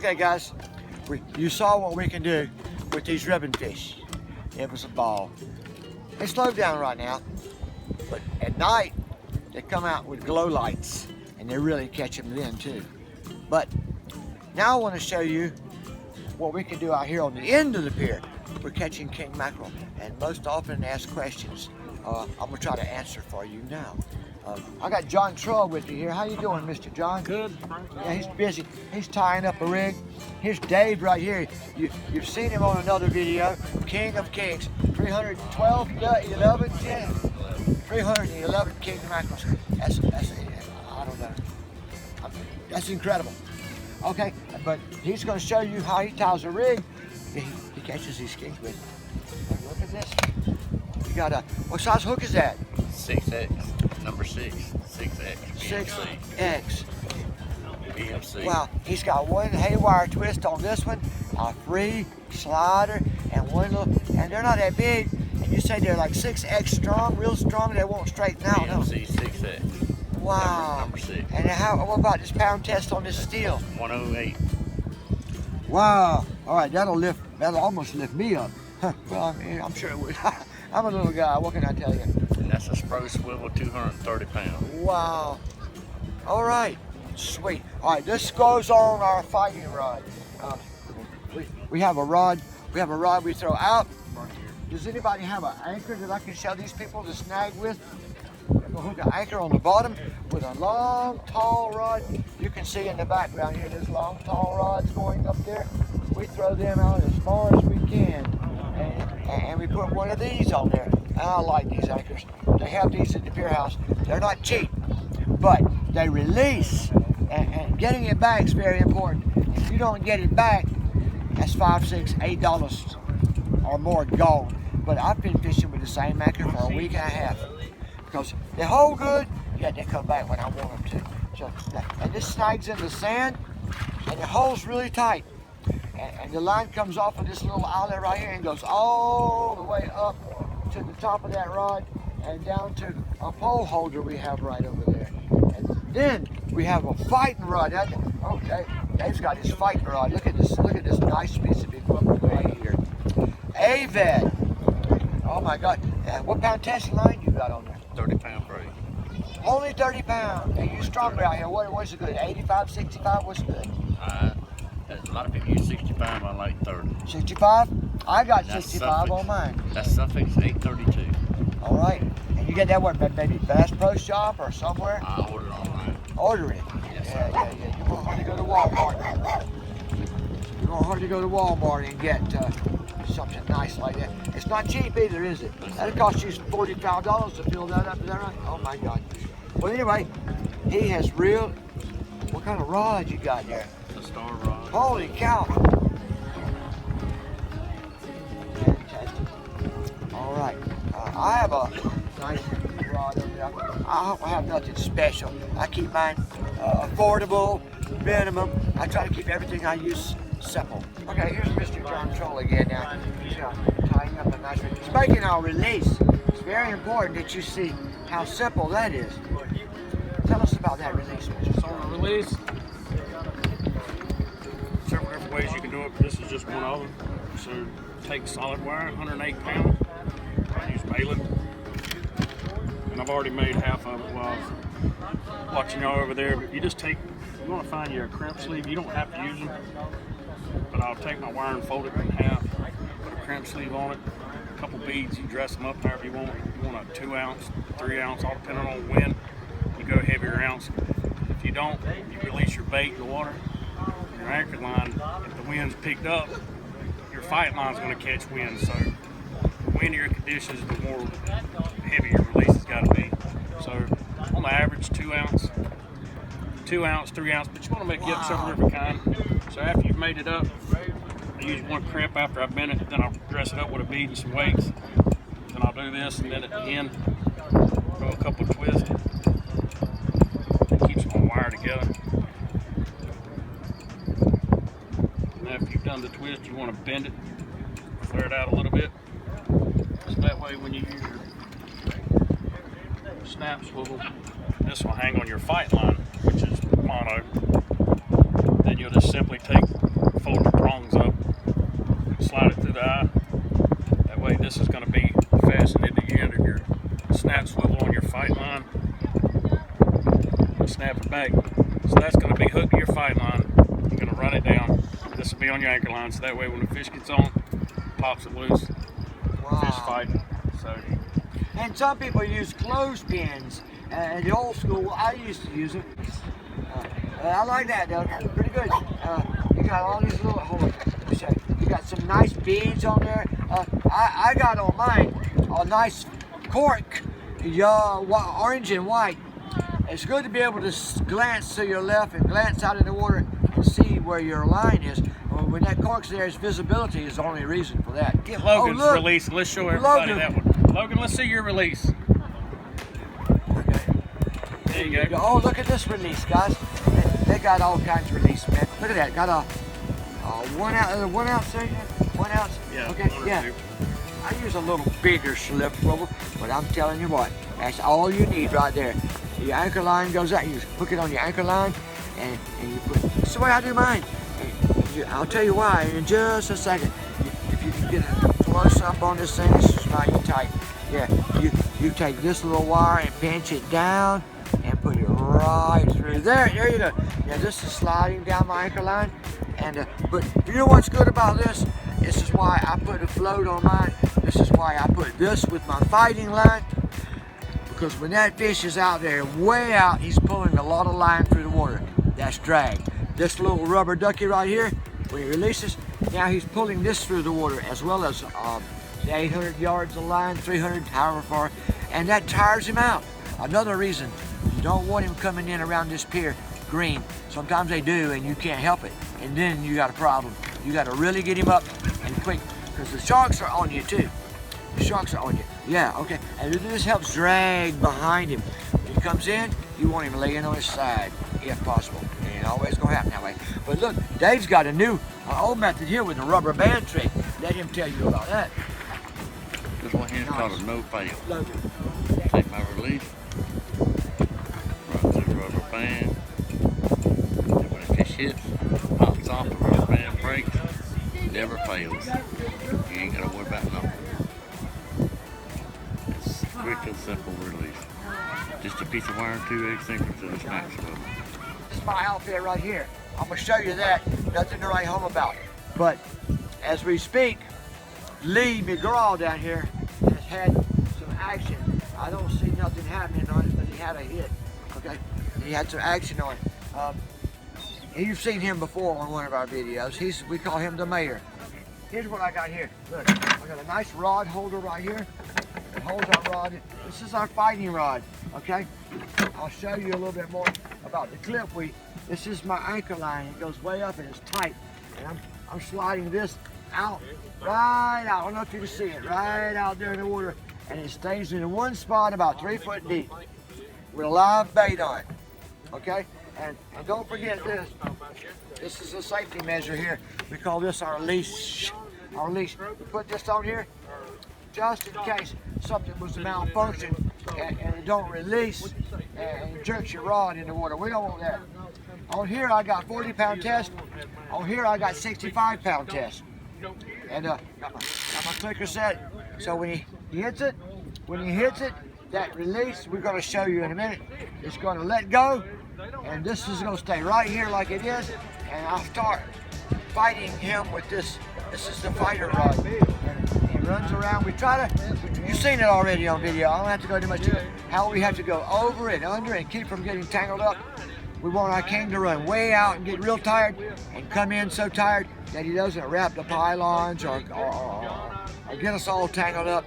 Okay guys, you saw what we can do with these ribbon fish. It was a ball. They slowed down right now, but at night they come out with glow lights and they really catch them then too. But now I want to show you what we can do out here on the end of the pier. We're catching king mackerel, and most often asked questions I'm gonna try to answer for you now. I got John Trull with me here. How you doing, Mr. John? Good. Yeah, he's busy. He's tying up a rig. Here's Dave right here. You've seen him on another video. King of Kings. 311 king mackerels. That's I don't know. That's incredible. Okay, but he's going to show you how he ties a rig. He catches these kings with. Look at this. You got a, what size hook is that? 6X, number 6, 6X. 6X. BMC. Wow, he's got one haywire twist on this one, a free slider, and one little, and they're not that big. And you say they're like 6X strong, real strong, they won't straighten out, no? BMC 6X. Wow. Number 6. And what about this pound test on this steel? 108. Wow. All right, that'll almost lift me up. Well, I mean, I'm sure it would. I'm a little guy, what can I tell you? And that's a Spro Swivel, 230 pounds. Wow. All right, sweet. All right, this goes on our fighting rod. We have a rod. We have a rod we throw out. Does anybody have an anchor that I can show these people to snag with? We'll hook an anchor on the bottom with a long, tall rod. You can see in the background here, there's long, tall rods going up there. We throw them out as far as we can. And we put one of these on there. And I like these anchors. They have these at the pier house. They're not cheap, but they release. And getting it back is very important. If you don't get it back, that's $5, $6, $8 or more gone. But I've been fishing with the same anchor for a week and a half. Because they hold good, yet they come back when I want them to. So, and this snags in the sand, and it holds really tight. And the line comes off of this little outlet right here and goes all the way up to the top of that rod and down to a pole holder we have right over there. And then we have a fighting rod. Okay, Dave's got his fighting rod. Look at this nice piece of equipment right here. AVED. Oh my God. What pound testing line you got on there? 30 pound braid. Only 30 pounds. And you stronger out here. What's it good? 85, 65? What's good? A lot of people use 65, I like 30. 65? I got That's 65 on Suffolk. mine. That's Suffolk 832. All right. And you get that what? Maybe Bass Pro Shop or somewhere? I ordered online. Order it. Yes, sir. Yeah. You won't hardly go to Walmart. You won't hardly go to Walmart and get something nice like that. It's not cheap either, is it? That'll cost you $45 to fill that up. Is that right? Oh my God. Well, anyway, he has real. What kind of rod you got there? The Star Rod. Holy cow. Fantastic. All right. I have a nice rod over there. I don't have nothing special. I keep mine affordable, minimum. I try to keep everything I use simple. Okay, here's Mr. John Trull again now. He's tying up a nice rig. He's making our release. It's very important that you see how simple that is. Tell us about that release, Mr. So on the release, several different ways you can do it, but this is just one of them. So take solid wire, 108 pound, use baling, and I've already made half of it while I was watching y'all over there. But you just take, you want to find your crimp sleeve. You don't have to use them, but I'll take my wire and fold it in half, put a crimp sleeve on it, a couple beads. You dress them up however you want. You want a 2 ounce, 3 ounce, all depending on wind. You go heavier ounce. If you don't, you release your bait in the water. Your anchor line, if the wind's picked up, your fight line's going to catch wind. So the windier conditions, the more heavy your release has got to be. So on the average, 2 ounce, 3 ounce, but you want to make it up several different kinds. So after you've made it up, I use one crimp after I've bent it, then I'll dress it up with a bead and some weights. Then I'll do this, and then at the end, throw a couple of twists. Keeps my wire together. Now if you've done the twist, you want to bend it, flare it out a little bit. So that way when you use your snap swivel, this will hang on your fight line, which is mono. Then you'll just simply take slide it through the eye. That way this is going to be fastened into the end of your snap swivel on your fight line. Snap it back. So that's going to be hooked to your fight line. You're going to run it down. This will be on your anchor line, so that way when the fish gets on, pops it loose. Fish fighting. So. And some people use clothespins. The old school, I used to use it. I like that, though. Pretty good. You got all these little holes. You got some nice beads on there. I got on mine a nice cork, orange and white. It's good to be able to glance to your left and glance out in the water and see where your line is. When that cork's there, its visibility is the only reason for that. Get Logan's release. Let's show everybody that one. Logan, let's see your release. Okay. There you go. Oh, look at this release, guys. They got all kinds of release, man. Look at that. Got a 1 ounce, 1 ounce, 1 ounce. Yeah. Okay. Yeah. I use a little bigger slip swivel, but I'm telling you what, that's all you need right there. Your anchor line goes out. You just hook it on your anchor line, and you put. That's the way I do mine. I'll tell you why in just a second. If you can get a close up on this thing, this is how you tight. Yeah, you take this little wire and pinch it down and put it right through there. There you go. Now this is sliding down my anchor line, and but you know what's good about this? This is why I put a float on mine. This is why I put this with my fighting line. Because when that fish is out there, way out, he's pulling a lot of line through the water. That's drag. This little rubber ducky right here, when he releases, now he's pulling this through the water as well as the 800 yards of line, 300, however far, and that tires him out. Another reason, you don't want him coming in around this pier green. Sometimes they do and you can't help it, and then you got a problem. You got to really get him up and quick, because the sharks are on you too. The sharks are on you. Yeah, okay. And this helps drag behind him. When he comes in, you want him laying on his side, if possible. It ain't always gonna happen that way. But look, Dave's got a new old method here with the rubber band trick. Let him tell you about that. This one here is called a no fail. Logan. Take my release, run through the rubber band. And when the fish hits, pops off, the rubber band breaks, never fails. You ain't gotta worry about nothing. It's quick and simple release. Just a piece of wire and 2 egg sinkers and a snap swivel. This is my outfit right here. I'm gonna show you that. Nothing to write home about. But as we speak, Lee McGraw down here has had some action. I don't see nothing happening on it, but he had a hit. Okay, he had some action on it. You've seen him before on one of our videos. We call him the mayor. Here's what I got here. Look, I got a nice rod holder right here. It holds our rod. This is our fighting rod. Okay, I'll show you a little bit more about the clip. This is my anchor line. It goes way up and it's tight, and I'm sliding this out, right out. I don't know if you can see it, right out there in the water, and it stays in one spot about 3 foot deep with a live bait on it. Okay, and don't forget this. This is a safety measure here. We call this our leash. Our leash. We put this on here just in case something was to malfunction and it don't release and jerks your rod in the water. We don't want that. On here I got 40-pound test. On here I got 65-pound test. And got my clicker set. So when he hits it, that release, we're going to show you in a minute. It's going to let go, and this is going to stay right here like it is, and I'll start fighting him with this. This is the fighter rod. And he runs around. We try to, you've seen it already on video. I don't have to go too much to how we have to go over and under and keep from getting tangled up. We want our king to run way out and get real tired and come in so tired that he doesn't wrap the pylons or get us all tangled up.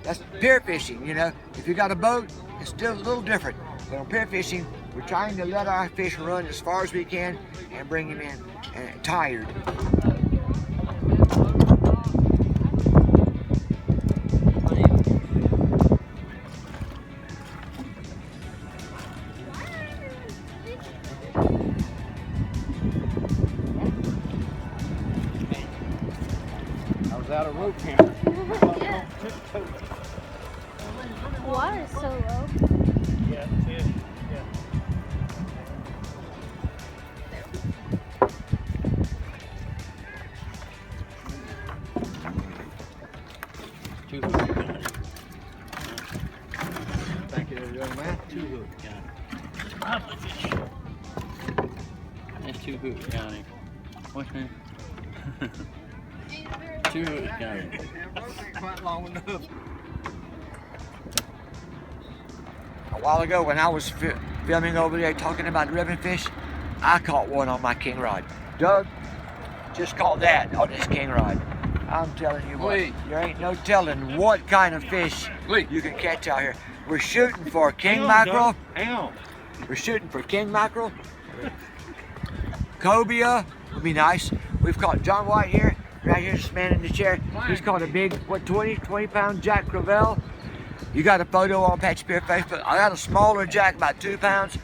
That's pier fishing, you know. If you got a boat, it's still a little different. But on pier fishing, we're trying to let our fish run as far as we can and bring him in tired. I was out of rope camera. Water is so low. Yeah, fish. Yeah. Two hook got him. Thank you, young man. Two hook got him. That's two hook got him. What's that? Two hook got him. Quite long enough. A while ago, when I was filming over there talking about ribbon fish, I caught one on my king rod. Doug just caught that on his king rod. I'm telling you what, Wait. there ain't no telling what kind of fish Wait. you can catch out here. We're shooting for king mackerel. Hang on. We're shooting for king mackerel. Cobia would be nice. We've caught John White here, right here, this man in the chair. He's caught a big, what, 20 pound Jack Crevalle. You got a photo on Apache Pier Facebook. I got a smaller Jack, about 2 pounds.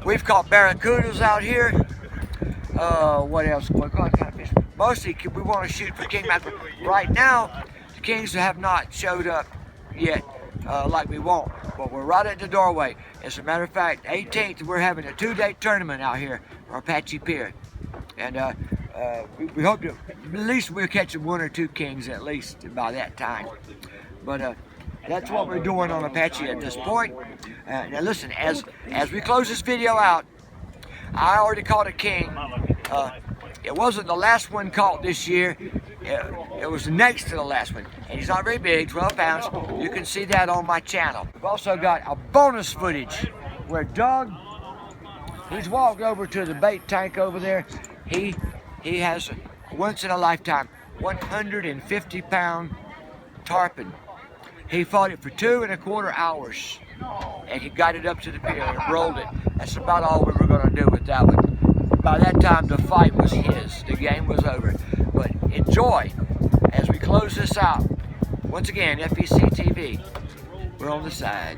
We've caught barracudas out here. What else? What kind of fish? Mostly we want to shoot for king mackerel. Right now, the kings have not showed up yet like we want, but we're right at the doorway. As a matter of fact, 18th, we're having a 2-day tournament out here on Apache Pier. And we hope to, at least we'll catch 1 or 2 kings at least by that time. But that's what we're doing on Apache at this point. Now listen, as we close this video out, I already caught a king. It wasn't the last one caught this year. It was next to the last one. And he's not very big, 12 pounds. You can see that on my channel. We've also got a bonus footage where Doug, he's walked over to the bait tank over there. He has a once in a lifetime 150 pound tarpon. He fought it for 2¼ hours, and he got it up to the pier and rolled it. That's about all we were going to do with that one. By that time, the fight was his. The game was over. But enjoy as we close this out. Once again, FEC TV, we're on the side.